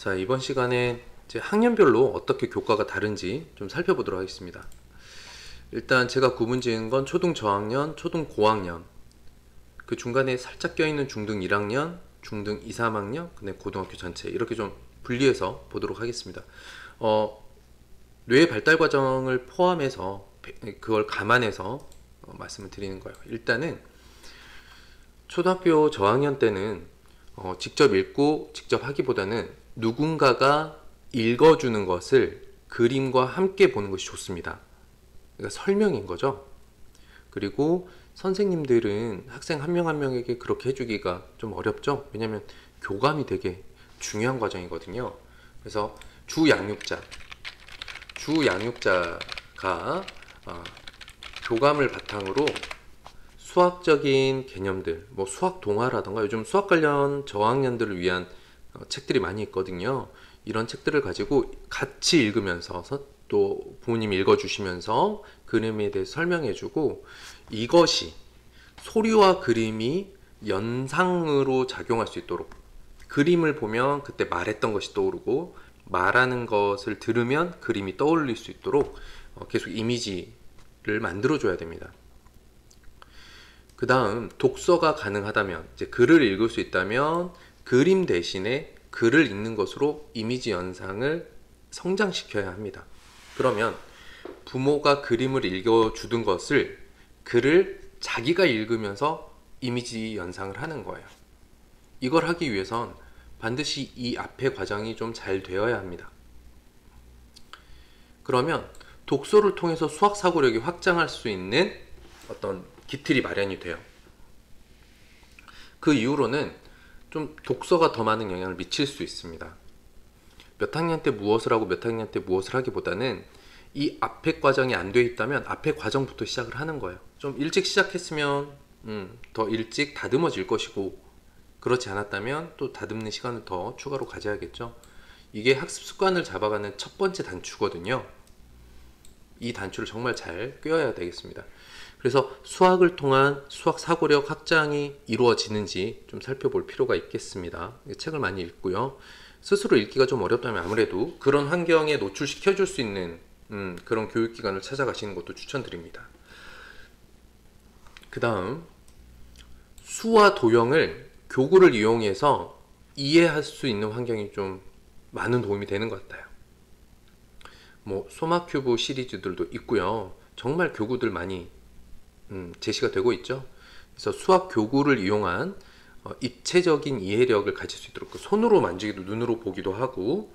자, 이번 시간에 이제 학년별로 어떻게 교과가 다른지 좀 살펴보도록 하겠습니다. 일단 제가 구분 지은 건 초등 저학년, 초등 고학년, 그 중간에 살짝 껴있는 중등 1학년, 중등 2, 3학년, 근데 고등학교 전체 이렇게 좀 분리해서 보도록 하겠습니다. 뇌 발달 과정을 포함해서 그걸 감안해서 말씀을 드리는 거예요. 일단은 초등학교 저학년 때는 직접 읽고 직접 하기보다는 누군가가 읽어주는 것을 그림과 함께 보는 것이 좋습니다. 그러니까 설명인 거죠. 그리고 선생님들은 학생 한 명 한 명에게 그렇게 해주기가 좀 어렵죠. 왜냐하면 교감이 되게 중요한 과정이거든요. 그래서 주양육자가 교감을 바탕으로 수학적인 개념들, 뭐 수학 동화라던가 요즘 수학 관련 저학년들을 위한 책들이 많이 있거든요. 이런 책들을 가지고 같이 읽으면서 또 부모님이 읽어주시면서 그림에 대해 설명해주고, 이것이 소리와 그림이 연상으로 작용할 수 있도록, 그림을 보면 그때 말했던 것이 떠오르고 말하는 것을 들으면 그림이 떠올릴 수 있도록 계속 이미지를 만들어줘야 됩니다. 그 다음 독서가 가능하다면, 이제 글을 읽을 수 있다면 그림 대신에 글을 읽는 것으로 이미지 연상을 성장시켜야 합니다. 그러면 부모가 그림을 읽어주던 것을 글을 자기가 읽으면서 이미지 연상을 하는 거예요. 이걸 하기 위해선 반드시 이 앞의 과정이 좀 잘 되어야 합니다. 그러면 독서를 통해서 수학 사고력이 확장할 수 있는 어떤 기틀이 마련이 돼요. 그 이후로는 좀 독서가 더 많은 영향을 미칠 수 있습니다. 몇 학년 때 무엇을 하고 몇 학년 때 무엇을 하기보다는 이 앞에 과정이 안 돼 있다면 앞에 과정부터 시작을 하는 거예요. 좀 일찍 시작했으면 더 일찍 다듬어질 것이고, 그렇지 않았다면 또 다듬는 시간을 더 추가로 가져야겠죠. 이게 학습 습관을 잡아가는 첫 번째 단추거든요. 이 단추를 정말 잘 꿰어야 되겠습니다. 그래서 수학을 통한 수학 사고력 확장이 이루어지는지 좀 살펴볼 필요가 있겠습니다. 책을 많이 읽고요. 스스로 읽기가 좀 어렵다면 아무래도 그런 환경에 노출시켜 줄 수 있는 그런 교육기관을 찾아가시는 것도 추천드립니다. 그 다음, 수와 도형을 교구를 이용해서 이해할 수 있는 환경이 좀 많은 도움이 되는 것 같아요. 뭐 소마큐브 시리즈들도 있고요. 정말 교구들 많이 제시가 되고 있죠. 그래서 수학 교구를 이용한 입체적인 이해력을 가질 수 있도록, 손으로 만지기도 눈으로 보기도 하고,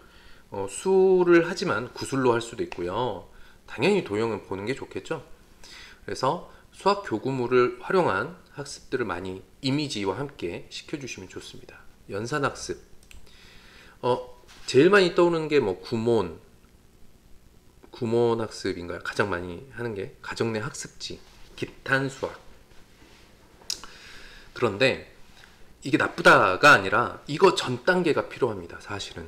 수를 하지만 구술로 할 수도 있고요. 당연히 도형은 보는 게 좋겠죠. 그래서 수학 교구물을 활용한 학습들을 많이 이미지와 함께 시켜주시면 좋습니다. 연산학습, 제일 많이 떠오르는 게 뭐 구몬 학습인가요? 가장 많이 하는 게 가정 내 학습지, 기탄 수학. 그런데 이게 나쁘다가 아니라 이거 전 단계가 필요합니다. 사실은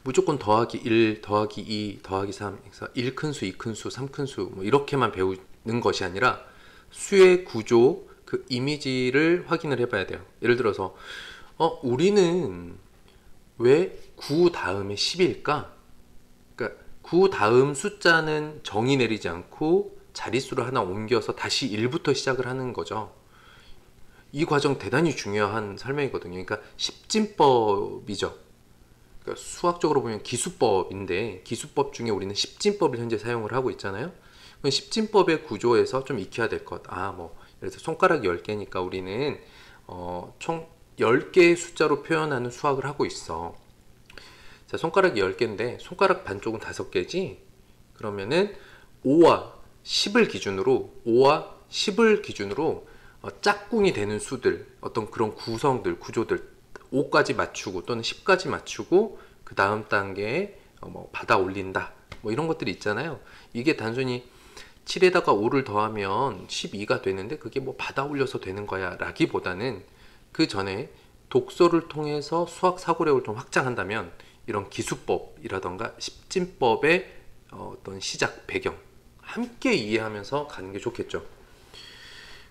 무조건 더하기 1, 더하기 2, 더하기 3, 1큰수, 2큰수, 3큰수 뭐 이렇게만 배우는 것이 아니라 수의 구조, 그 이미지를 확인을 해봐야 돼요. 예를 들어서 우리는 왜 9 다음에 10일까? 그러니까 9 다음 숫자는 정의 내리지 않고 자릿수를 하나 옮겨서 다시 1부터 시작을 하는 거죠. 이 과정 대단히 중요한 설명이거든요. 그러니까 십진법이죠. 그러니까 수학적으로 보면 기수법인데, 기수법 중에 우리는 십진법을 현재 사용을 하고 있잖아요. 십진법의 구조에서 좀 익혀야 될 것. 뭐 예를 들어서 손가락이 10개니까 우리는 총 10개의 숫자로 표현하는 수학을 하고 있어. 자, 손가락이 10개인데 손가락 반쪽은 5개지? 그러면은 5와 10을 기준으로 짝꿍이 되는 수들, 어떤 그런 구성들, 구조들 5까지 맞추고 또는 10까지 맞추고 그 다음 단계에 뭐 받아 올린다, 뭐 이런 것들이 있잖아요. 이게 단순히 7에다가 5를 더하면 12가 되는데 그게 뭐 받아 올려서 되는 거야 라기보다는, 그 전에 독서를 통해서 수학 사고력을 좀 확장한다면 이런 기수법이라던가 십진법의 어떤 시작 배경 함께 이해하면서 가는 게 좋겠죠.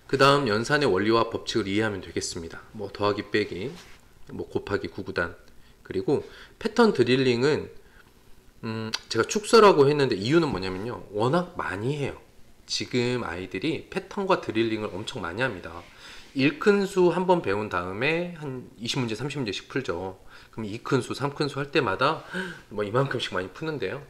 그 다음 연산의 원리와 법칙을 이해하면 되겠습니다. 뭐 더하기 빼기, 뭐 곱하기 구구단, 그리고 패턴 드릴링은 제가 축소라고 했는데 이유는 뭐냐면요. 워낙 많이 해요. 지금 아이들이 패턴과 드릴링을 엄청 많이 합니다. 1큰수 한 번 배운 다음에 한 20문제, 30문제씩 풀죠. 그럼 2큰수, 3큰수 할 때마다 뭐 이만큼씩 많이 푸는데요.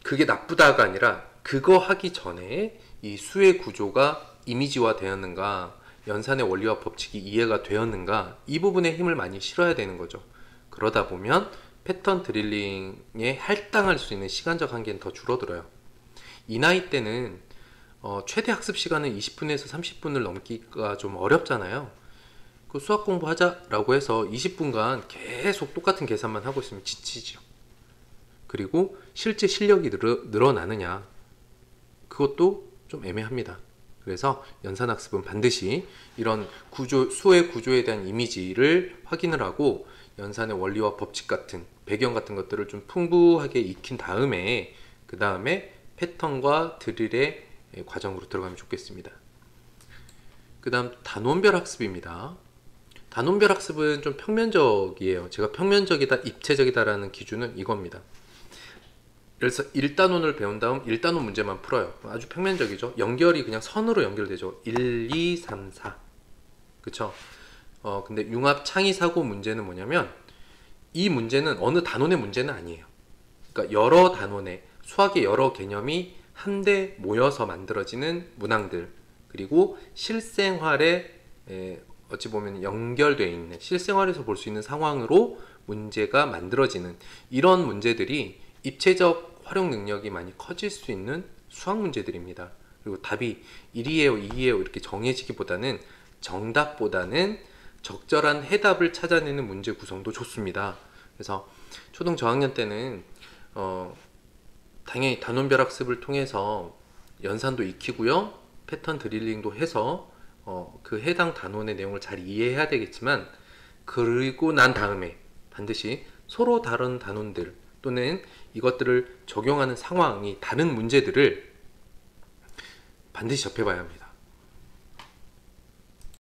그게 나쁘다가 아니라 그거 하기 전에 이 수의 구조가 이미지화 되었는가, 연산의 원리와 법칙이 이해가 되었는가, 이 부분에 힘을 많이 실어야 되는 거죠. 그러다 보면 패턴 드릴링에 할당할 수 있는 시간적 한계는 더 줄어들어요. 이 나이 때는 최대 학습 시간은 20분에서 30분을 넘기가 좀 어렵잖아요. 그 수학 공부하자라고 해서 20분간 계속 똑같은 계산만 하고 있으면 지치죠. 그리고 실제 실력이 늘어나느냐, 그것도 좀 애매합니다. 그래서 연산학습은 반드시 이런 수의 구조에 대한 이미지를 확인을 하고 연산의 원리와 법칙 같은 배경 같은 것들을 좀 풍부하게 익힌 다음에 그 다음에 패턴과 드릴의 과정으로 들어가면 좋겠습니다. 그 다음 단원별 학습입니다. 단원별 학습은 좀 평면적이에요. 제가 평면적이다, 입체적이다라는 기준은 이겁니다. 그래서 1단원을 배운 다음 1단원 문제만 풀어요. 아주 평면적이죠. 연결이 그냥 선으로 연결되죠. 1, 2, 3, 4. 그쵸? 근데 융합 창의사고 문제는 뭐냐면 이 문제는 어느 단원의 문제는 아니에요. 그러니까 여러 단원의 수학의 여러 개념이 한데 모여서 만들어지는 문항들, 그리고 실생활에 어찌 보면 연결되어 있는, 실생활에서 볼 수 있는 상황으로 문제가 만들어지는 이런 문제들이 입체적 활용 능력이 많이 커질 수 있는 수학 문제들입니다. 그리고 답이 1이에요, 2이에요 이렇게 정해지기보다는 정답보다는 적절한 해답을 찾아내는 문제 구성도 좋습니다. 그래서 초등 저학년 때는 당연히 단원별 학습을 통해서 연산도 익히고요, 패턴 드릴링도 해서 그 해당 단원의 내용을 잘 이해해야 되겠지만, 그리고 난 다음에 반드시 서로 다른 단원들 또는 이것들을 적용하는 상황이 다른 문제들을 반드시 접해봐야 합니다.